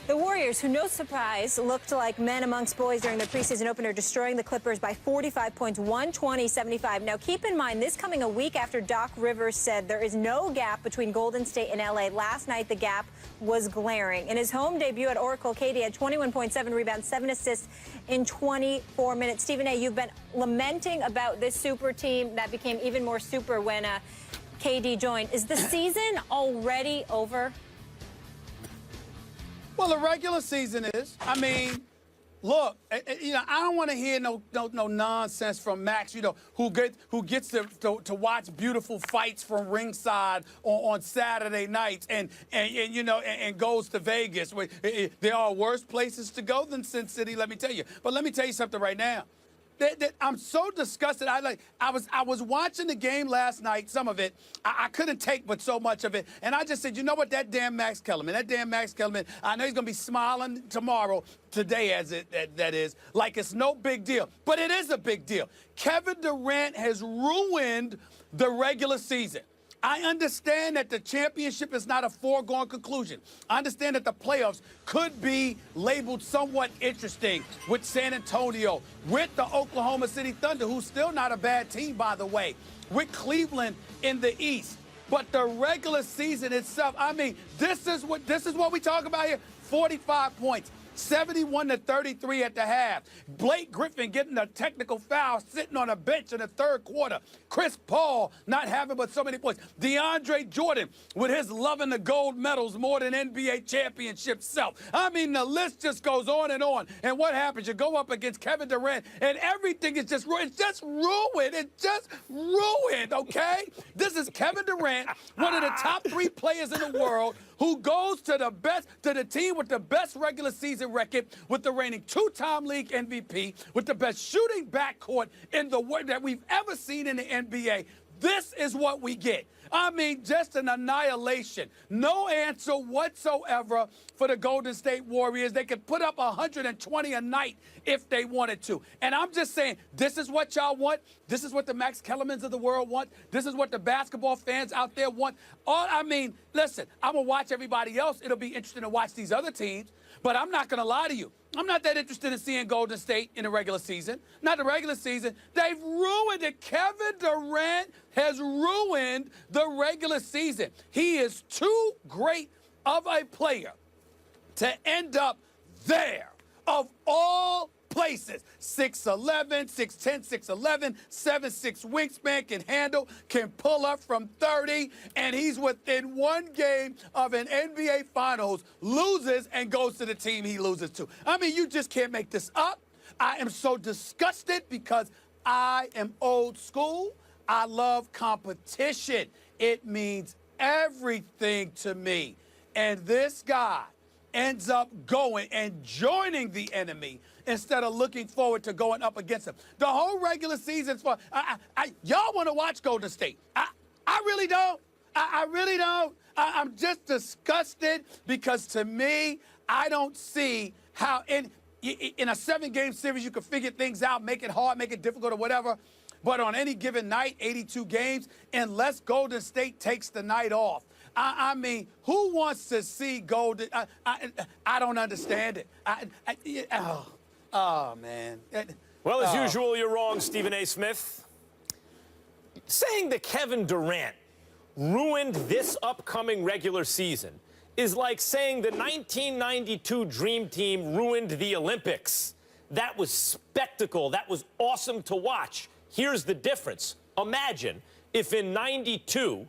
The Warriors, who, no surprise, looked like men amongst boys during their preseason opener, destroying the Clippers by 45 points, 120-75. Now, keep in mind, this coming a week after Doc Rivers said there is no gap between Golden State and L.A. Last night, the gap was glaring. In his home debut at Oracle, KD had 21.7 rebounds, 7 assists in 24 minutes. Stephen A., you've been lamenting about this super team that became even more super when KD joined. Is the season already over? Well, the regular season is. I mean, look, I don't want to hear no nonsense from Max, who gets to watch beautiful fights from ringside on Saturday nights and goes to Vegas. There are worse places to go than Sin City, let me tell you. But let me tell you something right now. I'm so disgusted. I was watching the game last night, some of it. I couldn't take but so much of it. And I just said, you know what, that damn Max Kellerman, I know he's going to be smiling today that is, like it's no big deal. But it is a big deal. Kevin Durant has ruined the regular season. I understand that the championship is not a foregone conclusion. I understand that the playoffs could be labeled somewhat interesting with San Antonio, with the Oklahoma City Thunder, who's still not a bad team, by the way, with Cleveland in the East. But the regular season itself, I mean, this is what we talk about here. 45 points. 71-33 at the half. Blake Griffin getting a technical foul, sitting on a bench in the third quarter. Chris Paul not having but so many points. DeAndre Jordan with his loving the gold medals more than NBA championship self. I mean, the list just goes on. And what happens? You go up against Kevin Durant, and everything is just ruined. It's just ruined. It's just ruined, okay? This is Kevin Durant, one of the top 3 players in the world, who goes to the team with the best regular season record, with the reigning 2-time league MVP, with the best shooting backcourt in the world that we've ever seen in the NBA. This is what we get. I mean, just an annihilation. No answer whatsoever for the Golden State Warriors. They could put up 120 a night if they wanted to. And I'm just saying, this is what y'all want. This is what the Max Kellermans of the world want. This is what the basketball fans out there want. Listen, I'm going to watch everybody else. It'll be interesting to watch these other teams. But I'm not going to lie to you. I'm not that interested in seeing Golden State in the regular season. Not the regular season. They've ruined it. Kevin Durant has ruined the regular season. He is too great of a player to end up there, of all places. 6'11", 6'10", 6'11", 7'6" wingspan, can handle, can pull up from 30, and he's within one game of an NBA Finals, loses, and goes to the team he loses to. I mean, you just can't make this up. I am so disgusted because I am old school. I love competition. It means everything to me. And this guy ends up going and joining the enemy instead of looking forward to going up against them. The whole regular season's fun. Y'all want to watch Golden State. I really don't. I really don't. I'm just disgusted because, to me, I don't see how in a 7-game series you can figure things out, make it hard, make it difficult or whatever. But on any given night, 82 games, unless Golden State takes the night off, I mean, who wants to see Golden? I don't understand it. Oh, man. Well, as usual, you're wrong, Stephen A. Smith. Saying that Kevin Durant ruined this upcoming regular season is like saying the 1992 Dream Team ruined the Olympics. That was spectacle. That was awesome to watch. Here's the difference. Imagine if in '92,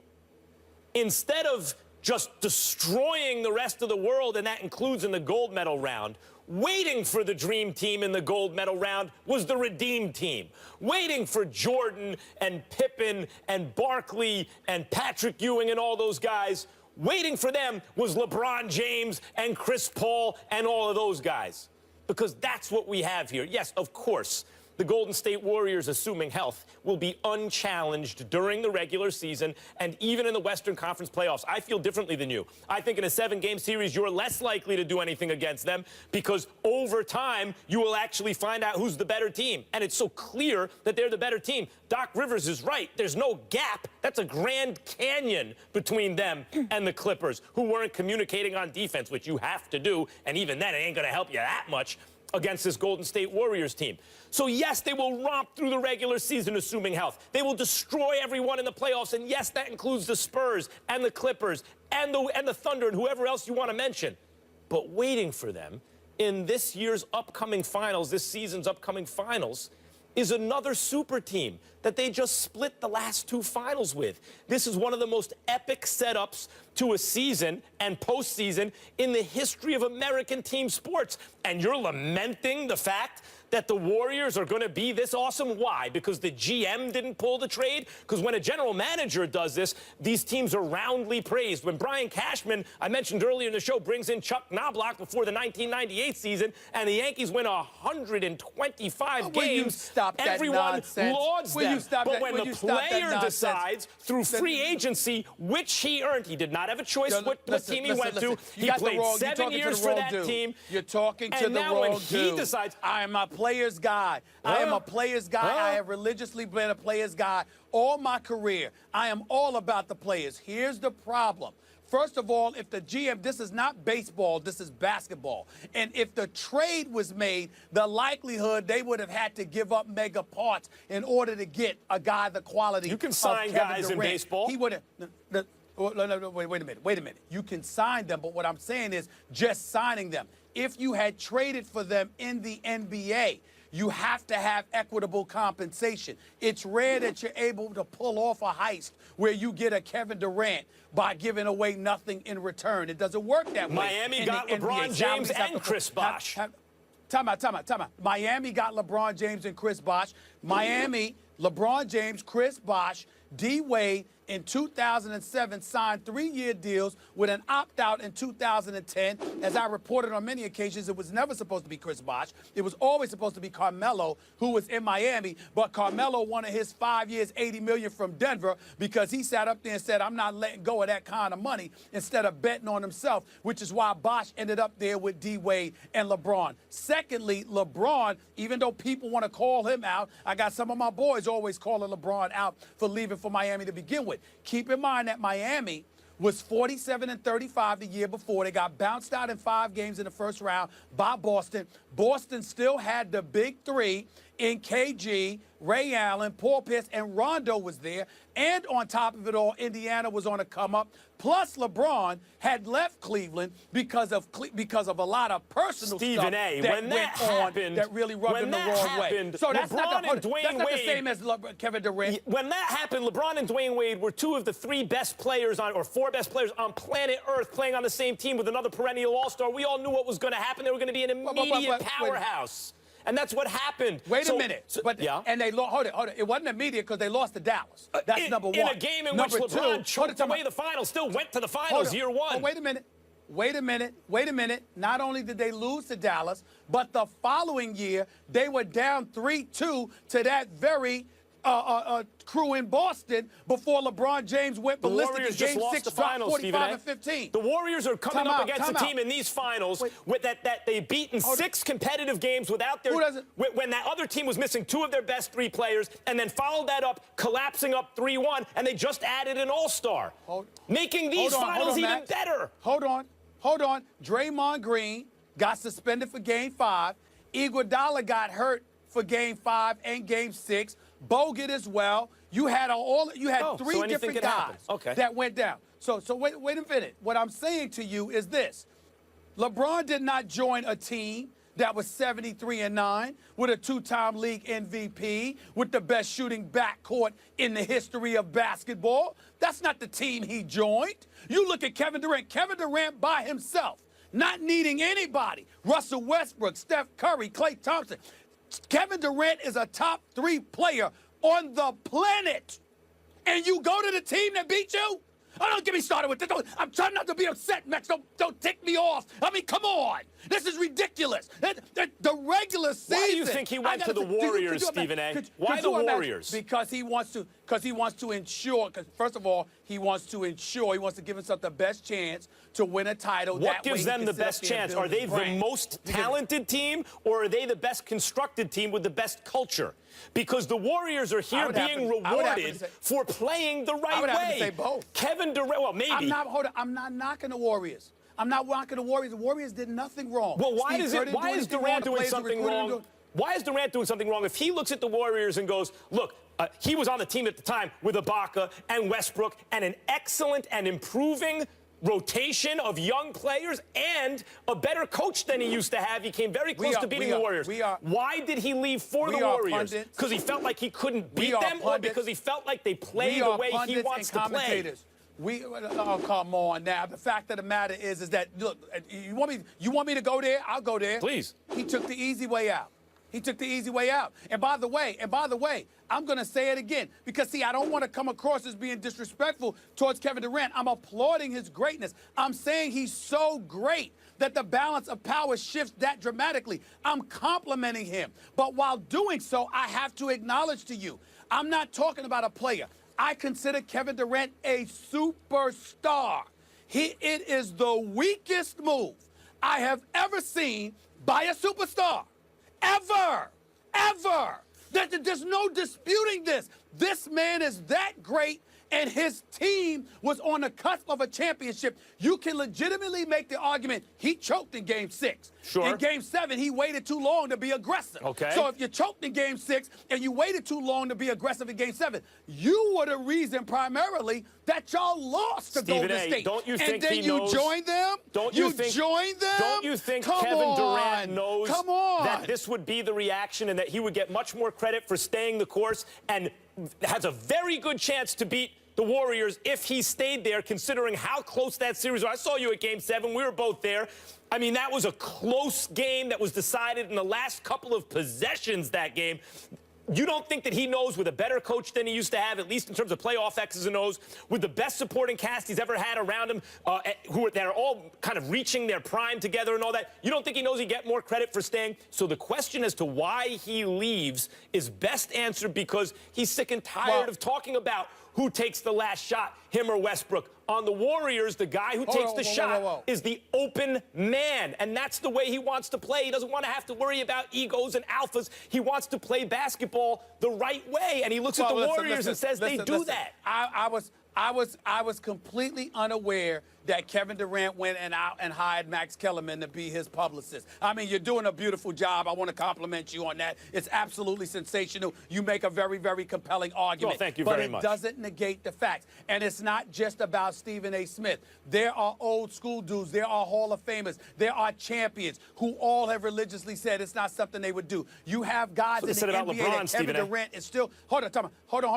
instead of just destroying the rest of the world, and that includes in the gold medal round, waiting for the Dream Team in the gold medal round was the Redeem Team. Waiting for Jordan and Pippen and Barkley and Patrick Ewing and all those guys, waiting for them was LeBron James and Chris Paul and all of those guys. Because that's what we have here. Yes, of course, the Golden State Warriors, assuming health, will be unchallenged during the regular season and even in the Western Conference playoffs. I feel differently than you. I think in a 7-game series, you're less likely to do anything against them because over time, you will actually find out who's the better team. And it's so clear that they're the better team. Doc Rivers is right. There's no gap. That's a Grand Canyon between them and the Clippers, who weren't communicating on defense, which you have to do. And even then, it ain't going to help you that much against this Golden State Warriors team. So, yes, they will romp through the regular season, assuming health. They will destroy everyone in the playoffs, and, yes, that includes the Spurs and the Clippers and the Thunder and whoever else you want to mention. But waiting for them in this year's upcoming finals, this season's upcoming finals, is another super team that they just split the last 2 finals with. This is one of the most epic setups to a season and postseason in the history of American team sports. And you're lamenting the fact that the Warriors are going to be this awesome. Why? Because the GM didn't pull the trade? Because when a general manager does this, these teams are roundly praised. When Brian Cashman, I mentioned earlier in the show, brings in Chuck Knobloch before the 1998 season, and the Yankees win 125 games, everyone lauds them. But when the player decides through free agency, which he earned, he did not have a choice what team he went to. He played 7 years for that team. You're talking to the wrong dude. And now when he decides, I am a player's guy. I am a player's guy. I have religiously been a player's guy all my career. I am all about the players. Here's the problem. First of all, if the GM, this is not baseball, this is basketball. And if the trade was made, the likelihood they would have had to give up mega parts in order to get a guy the quality. You can sign guys in baseball. He would have. Wait a minute. You can sign them, but what I'm saying is just signing them. If you had traded for them in the NBA, you have to have equitable compensation. It's rare that you're able to pull off a heist where you get a Kevin Durant by giving away nothing in return. It doesn't work that way. Miami got LeBron James and Chris Bosh. Time out. Miami got LeBron James and Chris Bosh. Miami, LeBron James, Chris Bosh, D. Wade, in 2007 signed 3-year deals with an opt-out in 2010. As I reported on many occasions, it was never supposed to be Chris Bosh. It was always supposed to be Carmelo, who was in Miami, but Carmelo wanted his 5 years, $80 million from Denver because he sat up there and said, I'm not letting go of that kind of money instead of betting on himself, which is why Bosh ended up there with D-Wade and LeBron. Secondly, LeBron, even though people want to call him out, I got some of my boys always calling LeBron out for leaving for Miami to begin with. Keep in mind that Miami was 47-35 the year before. They got bounced out in 5 games in the first round by Boston. Boston still had the big 3 in KG, Ray Allen, Paul Pierce, and Rondo was there. And on top of it all, Indiana was on a come-up. Plus, LeBron had left Cleveland because of a lot of personal stuff that went on that really rubbed him the wrong way. So that's not the same as Kevin Durant. When that happened, LeBron and Dwayne Wade were 2 of the 3 best players or 4 best players on planet Earth playing on the same team with another perennial all-star. We all knew what was going to happen. They were going to be an immediate powerhouse. And that's what happened. Wait a minute. And they lost. Hold it. It wasn't immediate because they lost to Dallas. That's number one. In a game in which LeBron choked away the finals, still went to the finals year 1. Oh, wait a minute. Not only did they lose to Dallas, but the following year, they were down 3-2 to that very crew in Boston before LeBron James went ballistic in Game 6, dropped 45 and 15. The Warriors are coming up against a team in these finals that they've beaten 6 competitive games without their when that other team was missing 2 of their best 3 players, and then followed that up, collapsing up 3-1, and they just added an all-star, making these finals even better. Hold on. Draymond Green got suspended for Game 5. Iguodala got hurt for Game 5 and Game 6. Bogut as well. You had 3 different guys that went down. So wait a minute. What I'm saying to you is this. LeBron did not join a team that was 73-9 with a 2-time league MVP with the best shooting backcourt in the history of basketball. That's not the team he joined. You look at Kevin Durant. Kevin Durant by himself, not needing anybody. Russell Westbrook, Steph Curry, Klay Thompson. Kevin Durant is a top 3 player on the planet. And you go to the team that beat you? Oh, don't get me started with this. I'm trying not to be upset, Max. Don't tick me off. I mean, come on. This is ridiculous. The regular regular season. Why do you think he went to the Warriors, Stephen A? Why the Warriors? Because he wants to ensure. Because first of all, he wants to give himself the best chance to win a title. What gives them the best chance? Are they the most talented team, or are they the best constructed team with the best culture? Because the Warriors are here being rewarded for playing the right way. I would have to say both. Kevin Durant, well, maybe. I'm not knocking the Warriors. I'm not knocking the Warriors. The Warriors did nothing wrong. Well, why is Durant doing something wrong? Why is Durant doing something wrong if he looks at the Warriors and goes, look, he was on the team at the time with Ibaka and Westbrook and an excellent and improving rotation of young players and a better coach than he used to have. He came very close to beating the Warriors. Why did he leave for the Warriors? Because he felt like he couldn't beat them, or because he felt like they play the way he wants to play? Oh, come on now. The fact of the matter is that, look, you want me to go there? I'll go there. Please. He took the easy way out. He took the easy way out. And by the way, I'm going to say it again because, see, I don't want to come across as being disrespectful towards Kevin Durant. I'm applauding his greatness. I'm saying he's so great that the balance of power shifts that dramatically. I'm complimenting him. But while doing so, I have to acknowledge to you, I'm not talking about a player. I consider Kevin Durant a superstar. It is the weakest move I have ever seen by a superstar. Ever. There's no disputing this. This man is that great, and his team was on the cusp of a championship. You can legitimately make the argument he choked in Game 6. Sure. In Game 7, he waited too long to be aggressive. Okay. So if you choked in Game 6 and you waited too long to be aggressive in Game 7, you were the reason primarily that y'all lost to Golden State. Don't you think and then he knows? You joined them? Don't you think? Joined them? Don't you think Kevin Durant knows that this would be the reaction and that he would get much more credit for staying the course and has a very good chance to beat the Warriors if he stayed there, considering how close that series was? I saw you at Game 7. We were both there. I mean, that was a close game that was decided in the last couple of possessions that game. You don't think that he knows, with a better coach than he used to have, at least in terms of playoff X's and O's, with the best supporting cast he's ever had around him, that are all kind of reaching their prime together and all that, you don't think he knows he'd get more credit for staying? So the question as to why he leaves is best answered because he's sick and tired of talking about who takes the last shot, him or Westbrook. On the Warriors, the guy who takes the shot is the open man, and that's the way he wants to play. He doesn't want to have to worry about egos and alphas. He wants to play basketball the right way, and he looks at the Warriors and says they do that. I was completely unaware that Kevin Durant went out and hired Max Kellerman to be his publicist. I mean, you're doing a beautiful job. I want to compliment you on that. It's absolutely sensational. You make a very, very compelling argument. Well, thank you very much. But it doesn't negate the facts. And it's not just about Stephen A. Smith. There are old school dudes. There are Hall of Famers. There are champions who all have religiously said it's not something they would do. You have guys in the NBA that Kevin Durant is still... Hold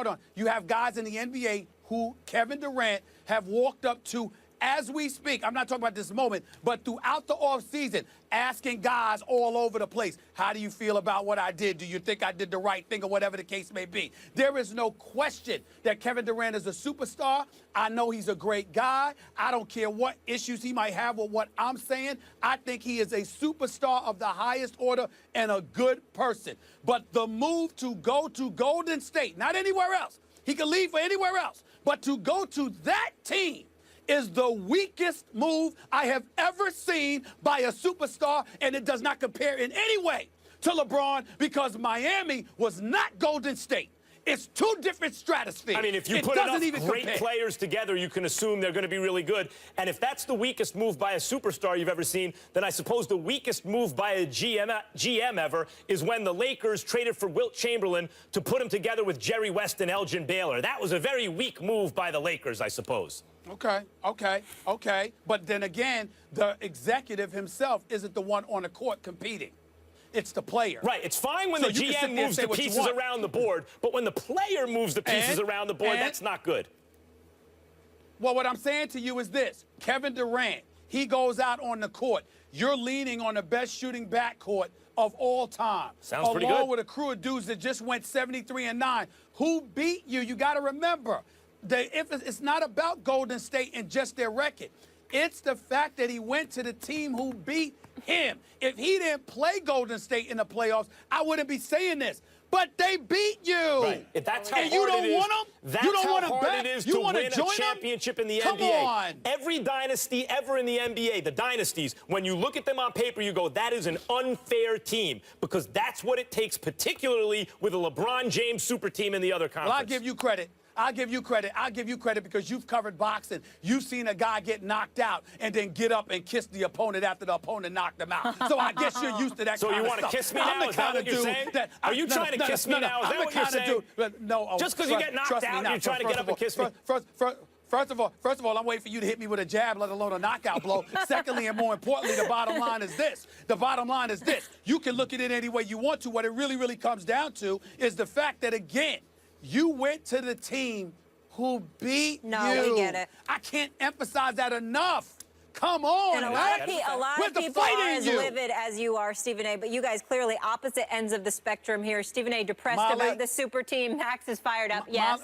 on. You have guys in the NBA who Kevin Durant have walked up to as we speak. I'm not talking about this moment, but throughout the offseason, asking guys all over the place, how do you feel about what I did? Do you think I did the right thing, or whatever the case may be? There is no question that Kevin Durant is a superstar. I know he's a great guy. I don't care what issues he might have with what I'm saying. I think he is a superstar of the highest order and a good person. But the move to go to Golden State, not anywhere else. He can leave for anywhere else. But to go to that team is the weakest move I have ever seen by a superstar, and it does not compare in any way to LeBron, because Miami was not Golden State. It's two different stratospheres. I mean, if you put enough great players together, you can assume they're going to be really good. And if that's the weakest move by a superstar you've ever seen, then I suppose the weakest move by a GM ever is when the Lakers traded for Wilt Chamberlain to put him together with Jerry West and Elgin Baylor. That was a very weak move by the Lakers, I suppose. Okay. But then again, the executive himself isn't the one on the court competing. It's the player. Right. It's fine when the GM moves the pieces around the board, but when the player moves the pieces around the board, that's not good. Well, what I'm saying to you is this. Kevin Durant, he goes out on the court. You're leaning on the best shooting backcourt of all time. Sounds pretty good. Along with a crew of dudes that just went 73-9. Who beat you? You got to remember, it's not about Golden State and just their record. It's the fact that he went to the team who beat him. If he didn't play Golden State in the playoffs, I wouldn't be saying this. But they beat you. Right. If that's how and hard you don't it is, want them? That's You don't how want hard back? it is You to wanna win a join them? championship in the Come NBA. on. Every dynasty ever in the NBA, the dynasties, when you look at them on paper, you go, that is an unfair team, because that's what it takes, particularly with a LeBron James super team in the other conference. Well, I'll give you credit. I'll give you credit. I'll give you credit because you've covered boxing. You've seen a guy get knocked out and then get up and kiss the opponent after the opponent knocked him out. So I guess you're used to that So kind you of want to stuff. kiss me I'm now? the Is that kind what of you're dude saying? that Are you trying to kiss me now? Is that what you're saying? No. Just because you get knocked out, you're trying to get up and kiss me? First of all, I'm waiting for you to hit me with a jab, let alone a knockout blow. Secondly, and more importantly, the bottom line is this. The bottom line is this. You can look at it any way you want to. What it really, really comes down to is the fact that, again, you went to the team who beat you. No, we get it. I can't emphasize that enough. Come on. And a lot of people are as livid as you are, Stephen A., but you guys clearly opposite ends of the spectrum here. Stephen A. depressed about the super team. Max is fired up. Yes.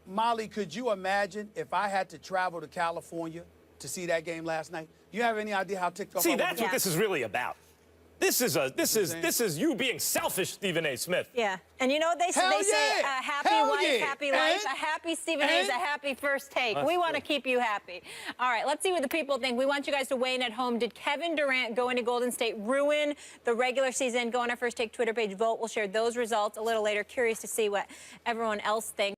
Molly, could you imagine if I had to travel to California to see that game last night? You have any idea how ticked off I See, would that's be? what this is really about. This is you being selfish, Stephen A. Smith. Yeah, and you know what they say? They say a happy wife, happy life. A happy Stephen A. is a happy first take. We want to keep you happy. All right, let's see what the people think. We want you guys to weigh in at home. Did Kevin Durant going to Golden State ruin the regular season? Go on our First Take Twitter page, vote. We'll share those results a little later. Curious to see what everyone else thinks.